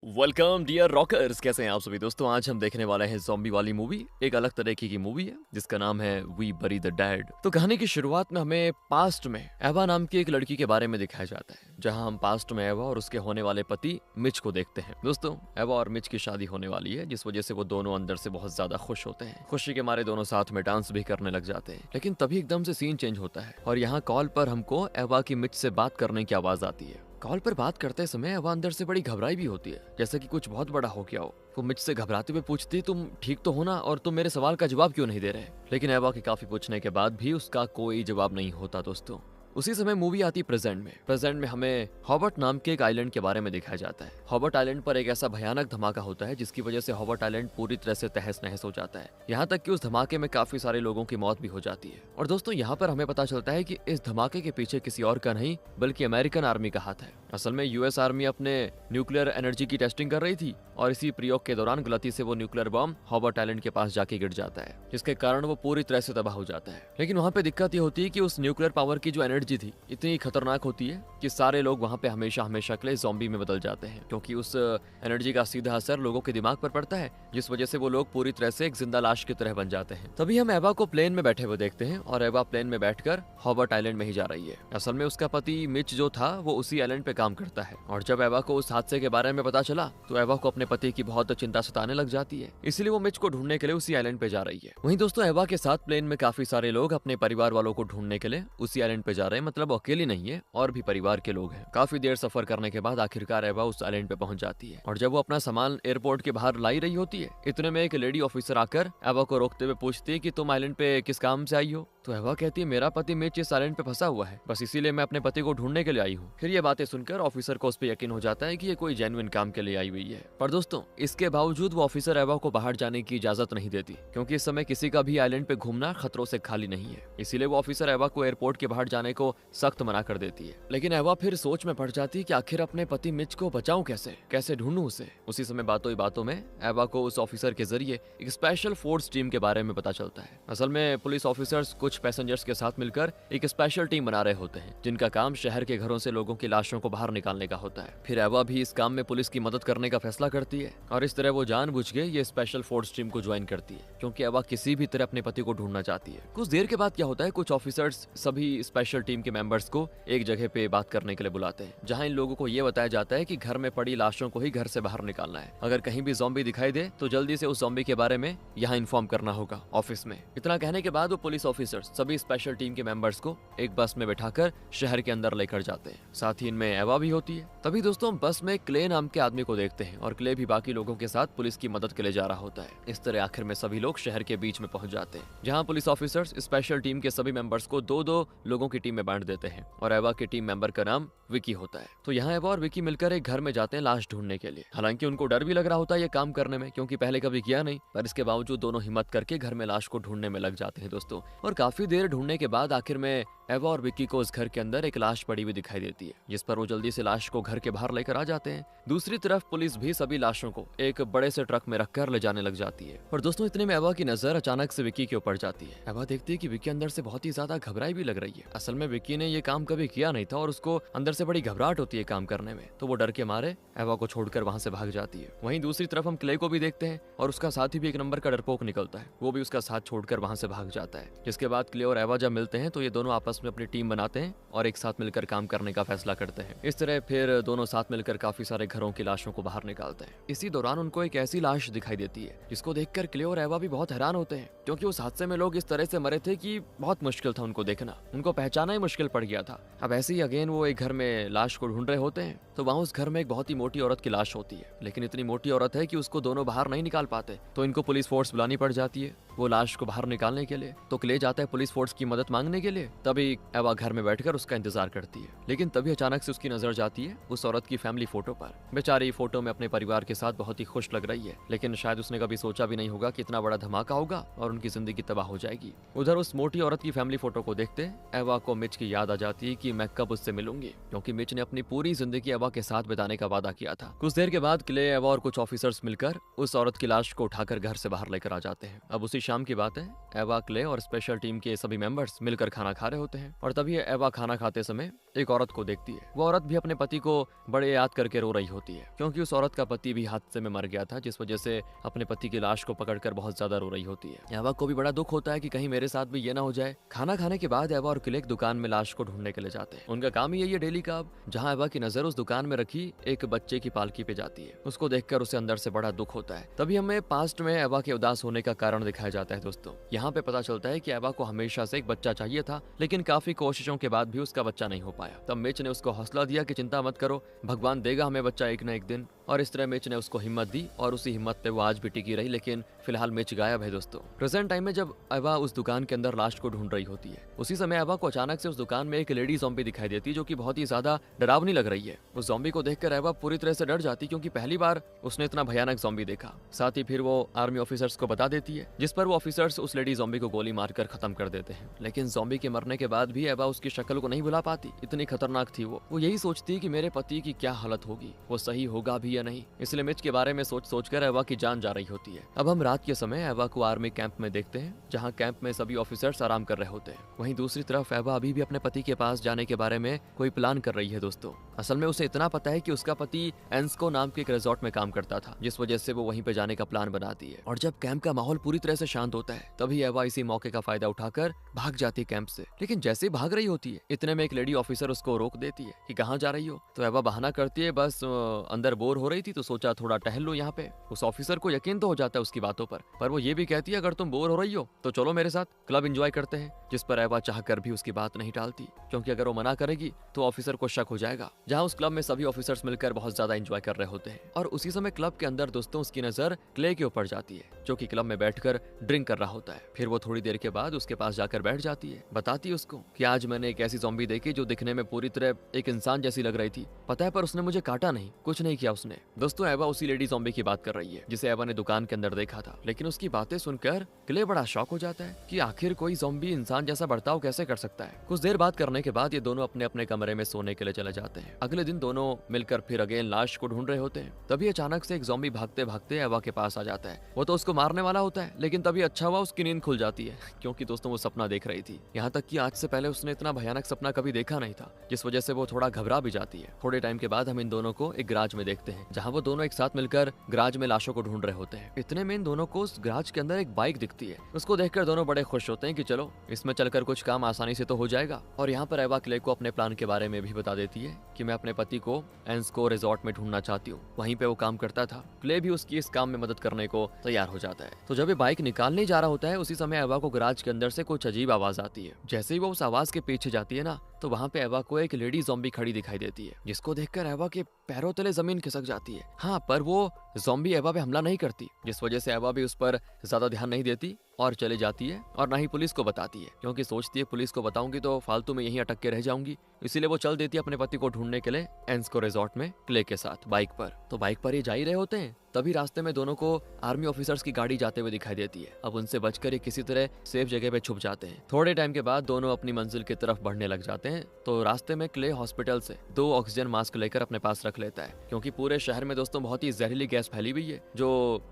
Welcome dear rockers, कैसे हैं आप सभी दोस्तों। आज हम देखने वाले हैं ज़ॉम्बी वाली मूवी। एक अलग तरीके की मूवी है जिसका नाम है वी बरी द डेड। तो कहानी की शुरुआत में हमें पास्ट में एवा नाम की एक लड़की के बारे में दिखाया जाता है, जहां हम पास्ट में एवा और उसके होने वाले पति मिच को देखते हैं। दोस्तों, एवा और मिच की शादी होने वाली है, जिस वजह से वो दोनों अंदर से बहुत ज्यादा खुश होते हैं। खुशी के मारे दोनों साथ में डांस भी करने लग जाते हैं। लेकिन तभी एकदम से सीन चेंज होता है और यहाँ कॉल पर हमको एवा की मिच से बात करने की आवाज आती है। कॉल पर बात करते समय एवा अंदर से बड़ी घबराई भी होती है, जैसे कि कुछ बहुत बड़ा हो गया हो। वो मिच से घबराते हुए पूछती, तुम ठीक तो हो ना, और तुम मेरे सवाल का जवाब क्यों नहीं दे रहे। लेकिन एवा के काफी पूछने के बाद भी उसका कोई जवाब नहीं होता। दोस्तों, उसी समय मूवी आती प्रेजेंट में हमें हॉबर्ट नाम के एक आइलैंड के बारे में दिखाया जाता है। हॉबर्ट आइलैंड पर एक ऐसा भयानक धमाका होता है जिसकी वजह से हॉबर्ट आइलैंड पूरी तरह से तहस नहस हो जाता है। यहाँ तक कि उस धमाके में काफी सारे लोगों की मौत भी हो जाती है। और दोस्तों, यहाँ पर हमें पता चलता है कि इस धमाके के पीछे किसी और का नहीं बल्कि अमेरिकन आर्मी का हाथ है। असल में यूएस आर्मी अपने न्यूक्लियर एनर्जी की टेस्टिंग कर रही थी और इसी प्रयोग के दौरान गलती से वो न्यूक्लियर बम हॉबर्ट आइलैंड के पास जाके गिर जाता है, जिसके कारण वो पूरी तरह से तबाह हो जाता है। लेकिन वहाँ पे दिक्कत ये होती है कि उस न्यूक्लियर पावर की जो एनर्जी थी इतनी खतरनाक होती है कि सारे लोग वहाँ पे हमेशा हमेशा के लिए ज़ॉम्बी में बदल जाते हैं, क्योंकि उस एनर्जी का सीधा असर लोगों के दिमाग पर पड़ता है, जिस वजह से वो लोग पूरी तरह से एक जिंदा लाश की तरह बन जाते हैं। तभी हम एवा को प्लेन में बैठे हुए देखते हैं और एवा प्लेन में बैठकर हॉबर्ट आइलैंड में ही जा रही है। असल में उसका पति मिच जो था वो उसी आइलैंड पे काम करता है, और जब एवा को उस हादसे के बारे में पता चला तो एवा को अपने पति की बहुत चिंता सताने लग जाती है। इसलिए वो मिच को ढूंढने के लिए उसी आइलैंड पे जा रही है। वहीं दोस्तों, एवा के साथ प्लेन में काफी सारे लोग अपने परिवार वालों को ढूंढने के लिए उसी आइलैंड पे जा रहे हैं। मतलब अकेली नहीं है, और भी परिवार के लोग हैं। काफी देर सफर करने के बाद आखिरकार एवा उस आइलैंड पे पहुंच जाती है, और जब वो अपना सामान एयरपोर्ट के बाहर लाई रही होती है, इतने में एक लेडी ऑफिसर आकर एवा को रोकते हुए पूछती है कि तुम आइलैंड पे किस काम से आई हो। तो एवा कहती है, मेरा पति मिच इस आइलैंड पे फंसा हुआ है, बस इसीलिए मैं अपने पति को ढूंढने के लिए आई हूँ। फिर ये बातें सुनकर ऑफिसर को उस पर यकीन हो जाता है कि ये कोई जेन्युइन काम के लिए आई हुई है। पर दोस्तों, इसके बावजूद वो ऑफिसर एवा को बाहर जाने की इजाजत नहीं देती, क्योंकि इस समय किसी का भी आइलैंड पे घूमना खतरों से खाली नहीं है। इसीलिए वो ऑफिसर एवा को एयरपोर्ट के बाहर जाने को सख्त मना कर देती है। लेकिन एवा फिर सोच में पड़ जाती है कि आखिर अपने पति मिच को बचाऊं कैसे, कैसे ढूंढूं उसे। उसी समय बातों ही बातों में एवा को उस ऑफिसर के जरिए एक स्पेशल फोर्स टीम के बारे में पता चलता है। असल में पुलिस ऑफिसर्स कुछ पैसेंजर्स के साथ मिलकर एक स्पेशल टीम बना रहे होते हैं, जिनका काम शहर के घरों से लोगों की लाशों को बाहर निकालने का होता है। फिर एवा भी इस काम में पुलिस की मदद करने का फैसला करती है, और इस तरह वो जानबूझ के ये स्पेशल फोर्स टीम को ज्वाइन करती है, क्योंकि एवा किसी भी तरह अपने पति को ढूंढना चाहती है। कुछ देर के बाद क्या होता है, कुछ ऑफिसर्स सभी स्पेशल टीम के मेंबर्स को एक जगह पे बात करने के लिए बुलाते हैं, जहां इन लोगों को ये बताया जाता है कि घर में पड़ी लाशों को ही घर से बाहर निकालना है। अगर कहीं भी ज़ॉम्बी दिखाई दे तो जल्दी से उस ज़ॉम्बी के बारे में यहाँ इन्फॉर्म करना होगा ऑफिस में। इतना कहने के बाद वो पुलिस ऑफिसर्स सभी स्पेशल टीम के मेंबर्स को एक बस में बैठाकर शहर के अंदर लेकर जाते हैं। साथ ही इनमें एवा भी होती है। तभी दोस्तों, हम बस में क्ले नाम के आदमी को देखते हैं, और क्ले भी बाकी लोगों के साथ पुलिस की मदद के लिए जा रहा होता है। इस तरह आखिर में सभी लोग शहर के बीच में पहुंच जाते हैं, जहां पुलिस ऑफिसर्स स्पेशल टीम के सभी मेंबर्स को दो दो लोगों की टीम में बांट देते हैं, और एवा के टीम मेंबर का नाम विकी होता है। तो यहाँ एवा और विकी मिलकर एक घर में जाते हैं लाश ढूंढने के लिए। हालांकि उनको डर भी लग रहा होता है ये काम करने में, क्योंकि पहले कभी किया नहीं, पर इसके बावजूद दोनों हिम्मत करके घर में लाश को ढूंढने में लग जाते हैं दोस्तों। और काफी देर ढूंढने के बाद आखिर में एवा और विक्की को उस घर के अंदर एक लाश पड़ी हुई दिखाई देती है, जिस पर वो जल्दी से लाश को घर के बाहर लेकर आ जाते हैं। दूसरी तरफ पुलिस भी सभी लाशों को एक बड़े से ट्रक में रखकर ले जाने लग जाती है। और दोस्तों, इतने में एवा की नजर अचानक से विक्की के ऊपर जाती है। एवा देखती है कि विक्की अंदर से बहुत ही ज्यादा घबराई भी लग रही है। असल में विक्की ने ये काम कभी किया नहीं था, और उसको अंदर से बड़ी घबराहट होती है काम करने में, तो वो डर के मारे एवा को छोड़कर वहां से भाग जाती है। वहीं दूसरी तरफ हम क्ले को भी देखते हैं, और उसका साथी भी एक नंबर का डरपोक निकलता है। वो भी उसका साथ छोड़कर वहां से भाग जाता है। जिसके बाद क्ले और एवा जब मिलते हैं तो ये दोनों आपस में अपनी टीम बनाते हैं और एक साथ मिलकर काम करने का फैसला करते हैं। इस तरह फिर दोनों साथ मिलकर काफी सारे घरों की लाशों को बाहर निकालते हैं। इसी दौरान उनको एक ऐसी लाश दिखाई देती है जिसको देखकर क्ले और एवा भी बहुत हैरान होते हैं, क्योंकि उस हादसे में लोग इस तरह से मरे थे कि बहुत मुश्किल था उनको देखना, उनको पहचाना ही मुश्किल पड़ गया था। अब ऐसे ही अगेन वो एक घर में लाश को ढूंढ रहे होते हैं, तो वहाँ उस घर में एक बहुत ही मोटी औरत की लाश होती है। लेकिन इतनी मोटी औरत है कि उसको दोनों बाहर नहीं निकाल पाते, तो इनको पुलिस फोर्स बुलानी पड़ जाती है वो लाश को बाहर निकालने के लिए। तो क्ले जाता है पुलिस फोर्स की मदद मांगने के लिए। तभी एवा घर में बैठकर उसका इंतजार करती है, लेकिन तभी अचानक से उसकी नजर जाती है उस औरत की फैमिली फोटो पर। बेचारी फोटो में अपने परिवार के साथ बहुत ही खुश लग रही है, लेकिन शायद उसने कभी सोचा भी नहीं होगा कि इतना बड़ा धमाका होगा और उनकी जिंदगी तबाह हो जाएगी। उधर उस मोटी औरत की फैमिली फोटो को देखते एवा को मिच की याद आ जाती है कि मैं कब उससे मिलूंगी, क्योंकि मिच ने अपनी पूरी जिंदगी एवा के साथ बिताने का वादा किया था। कुछ देर के बाद क्ले, एवा और कुछ ऑफिसर्स मिलकर उस औरत की लाश को उठाकर घर से बाहर लेकर आ जाते हैं। अब उसी शाम की बात है, एवा, क्ले और स्पेशल टीम के सभी मेंबर्स मिलकर खाना खा रहे होते हैं और तभी एवा खाना खाते समय एक औरत को देखती है। वो औरत भी अपने पति को बड़े याद करके रो रही होती है क्योंकि उस औरत का पति भी हादसे में मर गया था, जिस वजह से अपने पति की लाश को पकड़कर बहुत ज्यादा रो रही होती है। एवा को भी बड़ा दुख होता है कि कहीं मेरे साथ भी ये ना हो जाए। खाना खाने के बाद एवा और क्लेग दुकान में लाश को ढूंढने के लिए जाते हैं। उनका काम ही यही है डेली का। अब जहाँ एवा की नजर उस दुकान में रखी एक बच्चे की पालकी पे जाती है, उसको देखकर उसे अंदर से बड़ा दुख होता है। तभी हमें पास्ट में एवा के उदास होने का कारण दिखाया जाता है दोस्तों। यहाँ पे पता चलता है कि एवा को हमेशा से एक बच्चा चाहिए था, लेकिन काफी कोशिशों के बाद भी उसका बच्चा नहीं हो पाया। तब मिच ने उसको हौसला दिया कि चिंता मत करो, भगवान देगा हमें बच्चा एक न एक दिन। और इस तरह मिच ने उसको हिम्मत दी और उसी हिम्मत पे वो आज भी टिकी रही। लेकिन फिलहाल मिच गायब है दोस्तों। प्रेजेंट टाइम में जब एवा उस दुकान के अंदर लाश को ढूंढ रही होती है, उसी समय एवा को अचानक से उस दुकान में एक लेडी ज़ॉम्बी दिखाई देती है जो कि बहुत ही ज्यादा डरावनी लग रही है। उस ज़ॉम्बी को देखकर एवा पूरी तरह से डर जाती क्योंकि पहली बार उसने इतना भयानक ज़ॉम्बी देखा। साथ ही फिर वो आर्मी ऑफिसर्स को बता देती है, जिस पर वो ऑफिसर्स उस लेडी ज़ॉम्बी को गोली मारकर खत्म कर देते हैं। लेकिन ज़ॉम्बी के मरने के बाद भी एवा उसकी शक्ल को नहीं भुला पाती, इतनी खतरनाक थी वो। यही सोचती है कि मेरे पति की क्या हालत होगी, वो सही होगा भी या नहीं। इसलिए मिच के बारे में सोच कर एवा की जान जा रही होती है। अब हम रात के समय एवा को आर्मी कैंप में देखते हैं, जहां कैंप में सभी ऑफिसर्स आराम कर रहे होते हैं। वहीं दूसरी तरफ एवा अभी भी अपने पति के पास जाने के बारे में कोई प्लान कर रही है दोस्तों। असल में उसे इतना पता है कि उसका पति एंस्को नाम के एक रिजॉर्ट में काम करता था, जिस वजह से वो वहीं पे जाने का प्लान बनाती है। और जब कैंप का माहौल पूरी तरह से शांत होता है, तभी एवा इसी मौके का फायदा उठाकर भाग जाती है कैंप से। लेकिन जैसे ही भाग रही होती है, इतने में एक लेडी ऑफिसर उसको रोक देती है कि कहाँ जा रही हो। तो एवा बहाना करती है, बस अंदर बोर हो रही थी तो सोचा थोड़ा टहल लो यहाँ पे। उस ऑफिसर को यकीन तो हो जाता है उसकी बातों पर वो ये भी कहती है, अगर तुम बोर हो रही हो तो चलो मेरे साथ क्लब एंजॉय करते हैं। जिस पर एवा चाहकर भी उसकी बात नहीं टालती, क्योंकि अगर वो मना करेगी तो ऑफिसर को शक हो जाएगा। जहाँ उस क्लब में सभी ऑफिसर्स मिलकर बहुत ज्यादा एंजॉय कर रहे होते हैं और उसी समय क्लब के अंदर दोस्तों उसकी नजर क्ले के ऊपर जाती है, जो कि क्लब में बैठकर ड्रिंक कर रहा होता है। फिर वो थोड़ी देर के बाद उसके पास जाकर बैठ जाती है, बताती है उसको कि आज मैंने एक ऐसी ज़ॉम्बी देखी जो दिखने में पूरी तरह एक इंसान जैसी लग रही थी। पता है, पर उसने मुझे काटा नहीं, कुछ नहीं किया उसने। दोस्तों एवा उसी लेडी ज़ॉम्बी की बात कर रही है जिसे एवा ने दुकान के अंदर देखा था। लेकिन उसकी बातें सुनकर क्ले बड़ा शॉक हो जाता है कि आखिर कोई ज़ॉम्बी इंसान जैसा बर्ताव कैसे कर सकता है। कुछ देर बात करने के बाद ये दोनों अपने अपने कमरे में सोने के लिए चले जाते हैं। अगले दिन दोनों मिलकर फिर अगेन लाश को ढूंढ रहे होते हैं। तभी अचानक से एक ज़ॉम्बी भागते भागते एवा के पास आ जाता है। वो तो उसको मारने वाला होता है, लेकिन तभी अच्छा हुआ उसकी नींद खुल जाती है, क्योंकि दोस्तों वो सपना देख रही थी। यहाँ तक कि आज से पहले उसने इतना भयानक सपना कभी देखा नहीं था, जिस वजह से वो थोड़ा घबरा भी जाती है। थोड़े टाइम के बाद हम इन दोनों को एक गराज में देखते हैं, जहाँ वो दोनों एक साथ मिलकर गराज में लाशों को ढूंढ रहे होते हैं। इतने में इन दोनों को उस गराज के अंदर एक बाइक दिखती है। उसको देखकर दोनों बड़े खुश होते हैं कि चलो इसमें चलकर कुछ काम आसानी से तो हो जाएगा। और यहाँ पर एवा क्ले को अपने प्लान के बारे में भी बता देती है कि मैं अपने पति को एंस्को रिजॉर्ट में ढूंढना चाहती हूँ, वहीं पे वो काम करता था। क्ले भी उसकी इस काम में मदद करने को तैयार हो जाता है। तो जब ये बाइक निकालने जा रहा होता है, उसी समय एवा को गराज के अंदर से कुछ अजीब आवाज आती है। जैसे ही वो उस आवाज के पीछे जाती है ना, तो वहाँ पे एवा को एक लेडी ज़ॉम्बी खड़ी दिखाई देती है, जिसको देखकर एवा के पैरों तले जमीन खिसक जाती है। हाँ, पर वो ज़ॉम्बी एवा पे हमला नहीं करती, जिस वजह से एवा भी उस पर ज्यादा ध्यान नहीं देती और चले जाती है और ना ही पुलिस को बताती है, क्योंकि सोचती है पुलिस को बताऊंगी तो फालतू में यहीं अटक के रह जाऊंगी। इसीलिए वो चल देती है अपने पति को ढूंढने के लिए एंस्को रिजॉर्ट में क्ले के साथ बाइक पर। तो बाइक पर ये जा ही रहे होते हैं, तभी रास्ते में दोनों को आर्मी ऑफिसर्स की गाड़ी जाते हुए दिखाई देती है। अब उनसे बचकर ये किसी तरह सेफ जगह पे छुप जाते हैं। थोड़े टाइम के बाद दोनों अपनी मंजिल की तरफ बढ़ने लग जाते हैं। तो रास्ते में क्ले हॉस्पिटल से 2 ऑक्सीजन मास्क लेकर अपने पास रख लेता है, क्योंकि पूरे शहर में दोस्तों बहुत ही जहरीली गैस फैली हुई है जो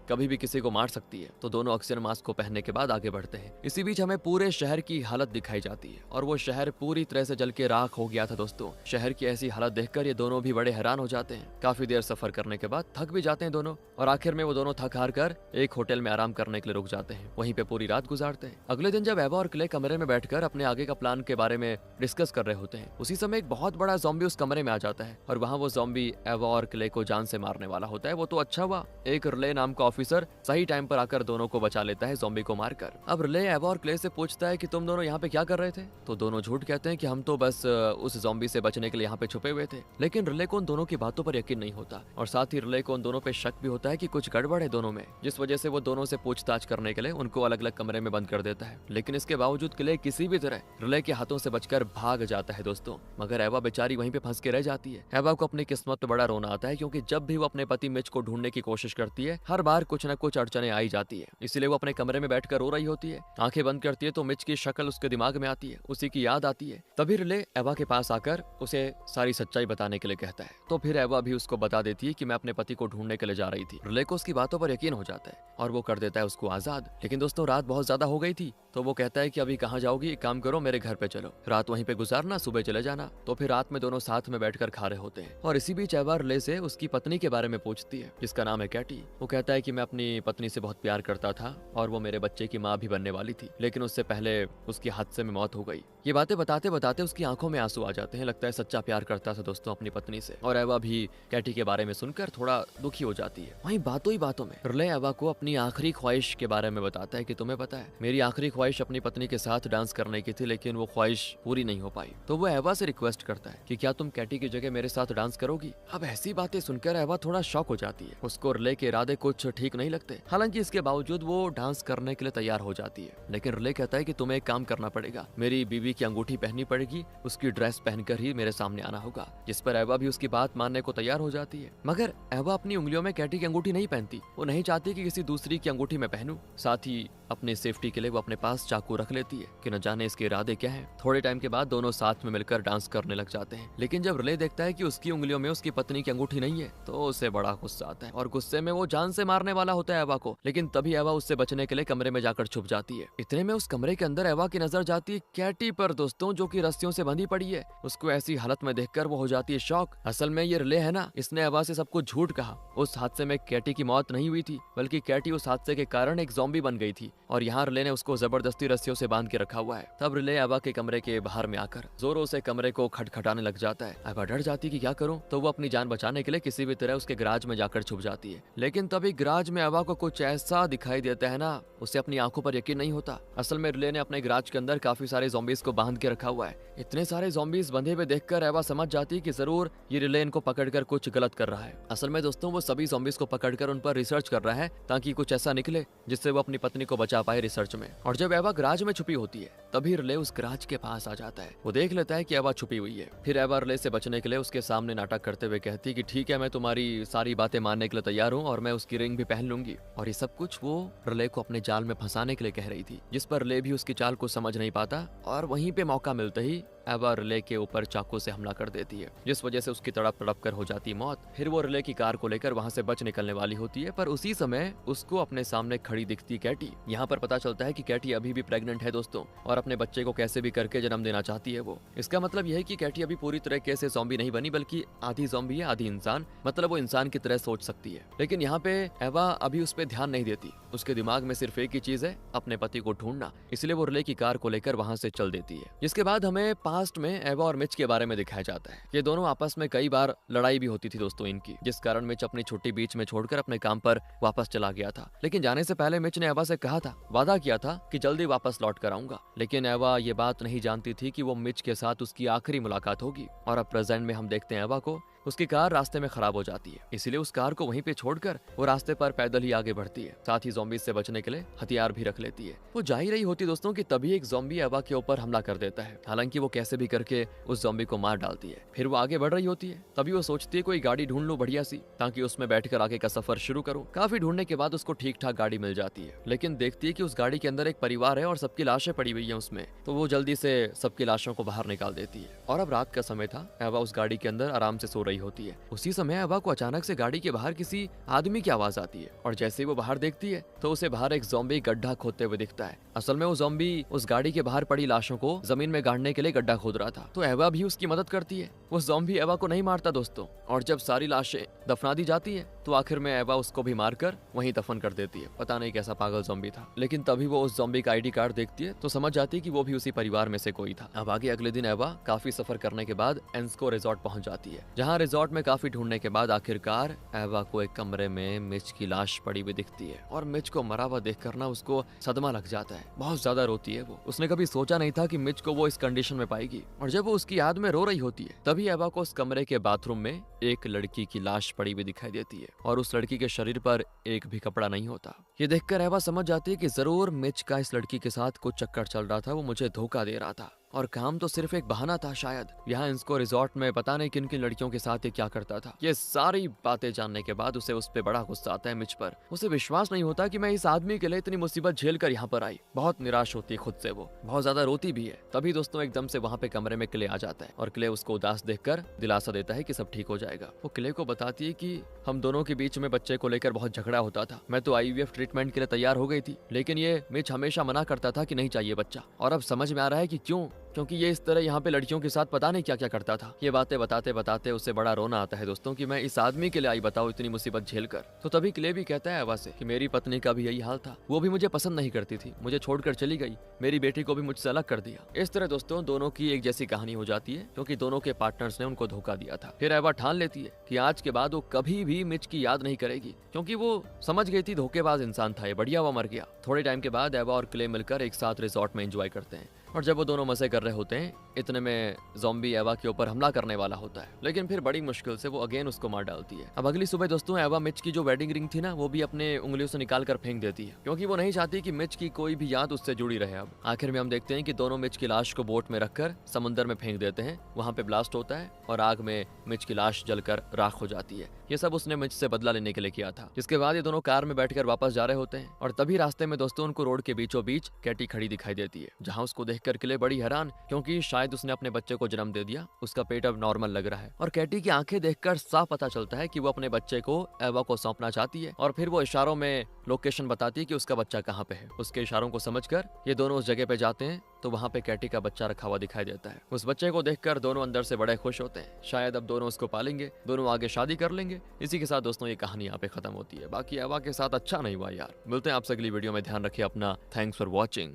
कभी भी किसी को मार सकती है। तो दोनों ऑक्सीजन मास्क को पहनने के बाद आगे बढ़ते हैं। इसी बीच हमें पूरे शहर की हालत दिखाई जाती है और वो शहर पूरी तरह से जल के राख हो गया था दोस्तों। शहर की ऐसी हालत देखकर ये दोनों भी बड़े हैरान हो जाते हैं। काफी देर सफर करने के बाद थक भी जाते हैं दोनों, और आखिर में वो दोनों थक हार कर एक होटल में आराम करने के लिए रुक जाते हैं। वहीं पे पूरी रात गुजारते हैं। अगले दिन जब एवा और क्ले कमरे में बैठकर अपने आगे का प्लान के बारे में डिस्कस कर रहे होते हैं, उसी समय एक बहुत बड़ा ज़ॉम्बी उस कमरे में आ जाता है और वहाँ वो ज़ॉम्बी एवा और क्ले को जान से मारने वाला होता है। वो तो अच्छा हुआ एक रिले नाम का ऑफिसर सही टाइम पर आकर दोनों को बचा लेता है ज़ॉम्बी को मारकर। अब रिले एवा और क्ले से पूछता है कि तुम दोनों यहाँ पे क्या कर रहे थे? तो दोनों झूठ कहते हैं कि हम तो बस उस ज़ॉम्बी से बचने के लिए यहाँ पे छुपे हुए थे। लेकिन रिले को उन दोनों की बातों पर यकीन नहीं होता और साथ ही रिले को उन दोनों पे शक भी होता है कि कुछ गड़बड़ है दोनों में, जिस वजह से वो दोनों से पूछताछ करने के लिए उनको अलग अलग कमरे में बंद कर देता है। लेकिन इसके बावजूद क्ले किसी भी तरह रिले के हाथों से बचकर भाग जाता है दोस्तों, मगर एवा बेचारी वहीं पे फंस के रह जाती है। एवा को अपनी किस्मत पे बड़ा रोना आता है, क्योंकि जब भी वो अपने पति मिच को ढूंढने की कोशिश करती है, हर बार कुछ न कुछ अड़चने आई जाती है। इसीलिए वो अपने कमरे में बैठकर रो रही होती है। आंखें बंद करती है तो मिच की शक्ल उसके दिमाग में आती है, उसी की याद आती है। तभी रिले एवा के पास आकर उसे सारी सच्चाई बताने के लिए कहता है। तो फिर एवा भी उसको बता देती है कि मैं अपने पति को ढूंढने के लिए जा रही थी। रिले को उसकी बातों पर यकीन हो जाता है और वो कर देता है उसको आजाद। लेकिन दोस्तों रात बहुत ज्यादा हो गई थी तो वो कहता है कि अभी कहाँ जाओगी, एक काम करो मेरे घर पे चलो, रात वहीं पे गुजारना, सुबह चले जाना। तो फिर रात में दोनों साथ में बैठकर खा रहे होते हैं और इसी बीच एवा रिले से उसकी पत्नी के बारे में पूछती है जिसका नाम है कैटी। वो कहता है कि मैं अपनी पत्नी से बहुत प्यार करता था और वो मेरे बच्चे की माँ भी बनने वाली थी, लेकिन उससे पहले उसकी हादसे में मौत हो गई। ये बातें बताते बताते उसकी आंखों में आंसू आ जाते हैं। लगता है सच्चा प्यार करता था दोस्तों अपनी पत्नी से। और एवा भी कैटी के बारे में सुनकर थोड़ा दुखी हो जाती है। वहीं बातों ही बातों में रिले एवा को अपनी आखिरी ख्वाहिश के बारे में बताता है कि तुम्हें पता है मेरी आखिरी ख्वाहिश अपनी पत्नी के साथ डांस करने की थी, लेकिन वो ख्वाहिश पूरी नहीं हो पाई। तो वो एवा से रिक्वेस्ट करता है कि क्या तुम कैटी की जगह मेरे साथ डांस करोगी। अब ऐसी बातें सुनकर एवा थोड़ा शॉक हो जाती है। उसको रिले के इरादे कुछ ठीक नहीं लगते। हालांकि इसके बावजूद वो डांस करने के लिए तैयार हो जाती है, लेकिन रिले कहता है कि तुम्हें एक काम करना पड़ेगा, मेरी बीवी की अंगूठी पहननी पड़ेगी, उसकी ड्रेस पहनकर ही मेरे सामने आना होगा। जिस पर एवा भी उसकी बात मानने को तैयार हो जाती है। मगर एवा अपनी उंगलियों में कैटी की अंगूठी नहीं पहनती। वो नहीं चाहती कि किसी दूसरी की अंगूठी में पहनूं। साथ ही अपनी सेफ्टी के लिए वो अपने पास चाकू रख लेती है कि न जाने इसके इरादे क्या हैं। थोड़े टाइम के बाद दोनों साथ में मिलकर डांस करने लग जाते हैं। लेकिन जब रिले देखता है कि उसकी उंगलियों में उसकी पत्नी की अंगूठी नहीं है तो उसे बड़ा गुस्सा आता है और गुस्से में वो जान से मारने वाला होता है एवा को। लेकिन तभी एवा उससे बचने के लिए कमरे में जाकर छुप जाती है। इतने में उस कमरे के अंदर एवा की नजर जाती है कैटी पर दोस्तों, जो कि रस्सियों से बंधी पड़ी है। उसको ऐसी हालत में देखकर वो हो जाती है शॉक। असल में ये रिले है ना, इसने एवा से सब कुछ झूठ कहा। उस हादसे में कैटी की मौत नहीं हुई थी, बल्कि कैटी उस हादसे के कारण एक ज़ॉम्बी बन गई थी और यहाँ रिले ने उसको जबरदस्ती रस्सियों से बांध के रखा हुआ है। तब रिले एवा के कमरे के बाहर में आकर जोरों से कमरे को खटखटाने लग जाता है। एवा डर जाती कि क्या करूं, तो वो अपनी जान बचाने के लिए किसी भी तरह उसके गैराज में जाकर छुप जाती है। लेकिन तभी गैराज में एवा को कुछ ऐसा दिखाई देता है ना, उसे अपनी आंखों पर यकीन नहीं होता। असल में रिले ने अपने गैराज के अंदर काफी सारे ज़ॉम्बीज को बांध के रखा हुआ है। इतने सारे ज़ॉम्बीज बंधे हुए देखकर एवा समझ जाती है कि जरूर ये रिले इनको पकड़कर कुछ गलत कर रहा है। असल में दोस्तों वो सभी ज़ॉम्बीज को पकड़कर उन पर रिसर्च कर रहा है ताकि कुछ ऐसा निकले जिससे वो अपनी पत्नी को बचा पाए रिसर्च में। और जब एवा गैराज में छुपी होती है तभी रिले उस गैराज के पास आ जाता है। वो देख लेता है कि एवा छुपी हुई है। फिर एवा रिले से बचने के लिए उसके सामने नाटक करते हुए कहती कि ठीक है, मैं तुम्हारी सारी बातें मानने के लिए तैयार हूँ और मैं उसकी रिंग भी पहन लूंगी। और ये सब कुछ वो रिले को अपने जाल में फंसाने के लिए कह रही थी, जिस पर रिले भी उसकी चाल को समझ नहीं पाता और वहीं पे मौका मिलते ही एवा रिले के ऊपर चाकू से हमला कर देती है, जिस वजह से उसकी तड़प तड़प कर हो जाती मौत। फिर वो रिले की कार को लेकर वहां से बच निकलने वाली होती है, पर उसी समय उसको अपने सामने खड़ी दिखती कैटी। यहाँ पर पता चलता है कि कैटी अभी भी प्रेग्नेंट है दोस्तों, और अपने बच्चे को कैसे भी करके जन्म देना चाहती है वो। इसका मतलब यह है कि कैटी अभी पूरी तरीके से ज़ॉम्बी नहीं बनी, बल्कि आधी ज़ॉम्बी है आधी इंसान। मतलब वो इंसान की तरह सोच सकती है। लेकिन यहाँ पे एवा अभी उस पर ध्यान नहीं देती। उसके दिमाग में सिर्फ एक ही चीज है, अपने पति को ढूंढना। इसलिए वो रिले की कार को लेकर वहां से चल देती है। जिसके बाद हमें पास्ट में एवा और मिच के बारे में दिखाया जाता है। ये दोनों आपस में कई बार लड़ाई भी होती थी दोस्तों इनकी, जिस कारण मिच अपनी छुट्टी बीच में छोड़कर अपने काम पर वापस चला गया था। लेकिन जाने से पहले मिच ने एवा से कहा था, वादा किया था कि जल्दी वापस लौट कर आऊंगा। लेकिन एवा ये बात नहीं जानती थी कि वो मिच के साथ उसकी आखिरी मुलाकात होगी। और अब प्रेजेंट में हम देखते हैं एवा को, उसकी कार रास्ते में खराब हो जाती है। इसलिए उस कार को वहीं पे छोड़कर वो रास्ते पर पैदल ही आगे बढ़ती है। साथ ही ज़ॉम्बीज से बचने के लिए हथियार भी रख लेती है। वो जा ही रही होती दोस्तों कि तभी एक ज़ॉम्बी एवा के ऊपर हमला कर देता है। हालांकि वो कैसे भी करके उस ज़ॉम्बी को मार डालती है। फिर वो आगे बढ़ रही होती है, तभी वो सोचती है कोई गाड़ी ढूंढ लूं बढ़िया सी, ताकि उसमें बैठकर आगे का सफर शुरू करूं। काफी ढूंढने के बाद उसको ठीक ठाक गाड़ी मिल जाती है, लेकिन देखती है कि उस गाड़ी के अंदर एक परिवार है और सबकी लाशें पड़ी हुई है उसमें। तो वो जल्दी से सबकी लाशों को बाहर निकाल देती है। और अब रात का समय था, एवा उस गाड़ी के अंदर आराम से सो रही होती है। उसी समय एवा को अचानक से गाड़ी के बाहर किसी आदमी की आवाज आती है, और जैसे ही वो बाहर देखती है तो उसे बाहर एक ज़ॉम्बी गड्ढा खोदते हुए दिखता है। असल में वो ज़ॉम्बी उस गाड़ी के बाहर पड़ी लाशों को जमीन में गाड़ने के लिए गड्ढा खोद रहा था। तो एवा भी उसकी मदद करती है। वो ज़ॉम्बी एवा को नहीं मारता दोस्तों, और जब सारी लाशें दफना दी जाती है तो आखिर में एवा उसको भी मारकर वहीं दफन कर देती है। पता नहीं कैसा पागल ज़ॉम्बी था। लेकिन तभी वो उस ज़ॉम्बी का आईडी कार्ड देखती है तो समझ जाती है कि वो भी उसी परिवार में से कोई था। अब आगे अगले दिन एवा काफी सफर करने के बाद एंस्को रिजॉर्ट पहुंच जाती है, जहाँ रिजॉर्ट में काफी ढूंढने के बाद आखिरकार एवा को एक कमरे में मिच की लाश पड़ी हुई दिखती है। और मिच को मरा हुआ देखकर ना उसको सदमा लग जाता है। बहुत ज्यादा रोती है वो। उसने कभी सोचा नहीं था कि मिच को वो इस कंडीशन में पाएगी। और जब वो उसकी याद में रो रही होती है तभी एवा को उस कमरे के बाथरूम में एक लड़की की लाश पड़ी हुई दिखाई देती है, और उस लड़की के शरीर पर एक भी कपड़ा नहीं होता। ये देखकर एवा समझ जाती है कि जरूर मिच का इस लड़की के साथ कुछ चक्कर चल रहा था, वो मुझे धोखा दे रहा था। और काम तो सिर्फ एक बहाना था शायद। यहाँ इसको रिजॉर्ट में पता नहीं किन किन लड़कियों के साथ ये क्या करता था। ये सारी बातें जानने के बाद उसे उस पे बड़ा गुस्सा आता है मिच पर। उसे विश्वास नहीं होता कि मैं इस आदमी के लिए इतनी मुसीबत झेल कर यहाँ पर आई। बहुत निराश होती है खुद से, वो बहुत ज्यादा रोती भी है। तभी दोस्तों एकदम से वहाँ पे कमरे में क्ले आ जाता है और क्ले उसको उदास देखकर दिलासा देता है कि सब ठीक हो जाएगा। वो क्ले को बताती है कि हम दोनों के बीच में बच्चे को लेकर बहुत झगड़ा होता था। मैं तो IVF ट्रीटमेंट के लिए तैयार हो गई थी, लेकिन ये मिच हमेशा मना करता था कि नहीं चाहिए बच्चा। और अब समझ में आ रहा है कि क्यों, क्योंकि ये इस तरह यहाँ पे लड़कियों के साथ पता नहीं क्या क्या करता था। ये बातें बताते बताते उसे बड़ा रोना आता है दोस्तों कि मैं इस आदमी के लिए आई, बताओ इतनी मुसीबत झेल कर। तो तभी क्ले भी कहता है एवा से कि मेरी पत्नी का भी यही हाल था, वो भी मुझे पसंद नहीं करती थी, मुझे छोड़कर चली गई, मेरी बेटी को भी मुझसे अलग कर दिया। इस तरह दोस्तों दोनों की एक जैसी कहानी हो जाती है, क्योंकि दोनों के पार्टनर्स ने उनको धोखा दिया था। फिर एवा ठान लेती है कि आज के बाद वो कभी भी मिच की याद नहीं करेगी, क्योंकि वो समझ गई थी धोखेबाज इंसान था ये, बढ़िया वो मर गया। थोड़े टाइम के बाद एवा और क्ले मिलकर एक साथ रिजॉर्ट में एंजॉय करते हैं, और जब वो दोनों मजे कर रहे होते हैं इतने में ज़ॉम्बी एवा के ऊपर हमला करने वाला होता है, लेकिन फिर बड़ी मुश्किल से वो अगेन उसको मार डालती है। अब अगली सुबह दोस्तों एवा मिच की जो वेडिंग रिंग थी ना, वो भी अपने उंगलियों से निकाल कर फेंक देती है, क्योंकि वो नहीं चाहती कि मिच की कोई भी याद उससे जुड़ी रहे। अब आखिर में हम देखते हैं कि दोनों मिच की लाश को बोट में रखकर समुद्र में फेंक देते हैं। वहाँ पे ब्लास्ट होता है और आग में मिच की लाश जलकर राख हो जाती है। ये सब उसने मिच से बदला लेने के लिए किया था। जिसके बाद ये दोनों कार में बैठकर वापस जा रहे होते हैं, और तभी रास्ते में दोस्तों उनको रोड के बीचों बीच कैटी खड़ी दिखाई देती है, जहाँ उसको देखकर क्ले बड़ी हैरान, क्योंकि शायद उसने अपने बच्चे को जन्म दे दिया, उसका पेट अब नॉर्मल लग रहा है। और कैटी की आंखें देखकर साफ पता चलता है कि वो अपने बच्चे को एवा को सौंपना चाहती है, और फिर वो इशारों में लोकेशन बताती है कि उसका बच्चा कहाँ पे है। उसके इशारों को समझकर ये दोनों उस जगह पे जाते हैं, तो वहाँ पे कैटी का बच्चा रखा हुआ दिखाई देता है। उस बच्चे को देखकर दोनों अंदर से बड़े खुश होते हैं, शायद अब दोनों उसको पालेंगे, दोनों आगे शादी कर लेंगे। इसी के साथ दोस्तों ये कहानी यहाँ पे खत्म होती है। बाकी एवा के साथ अच्छा नहीं हुआ यार। मिलते हैं आपसे अगली वीडियो में, ध्यान रखिए अपना। Thanks for watching.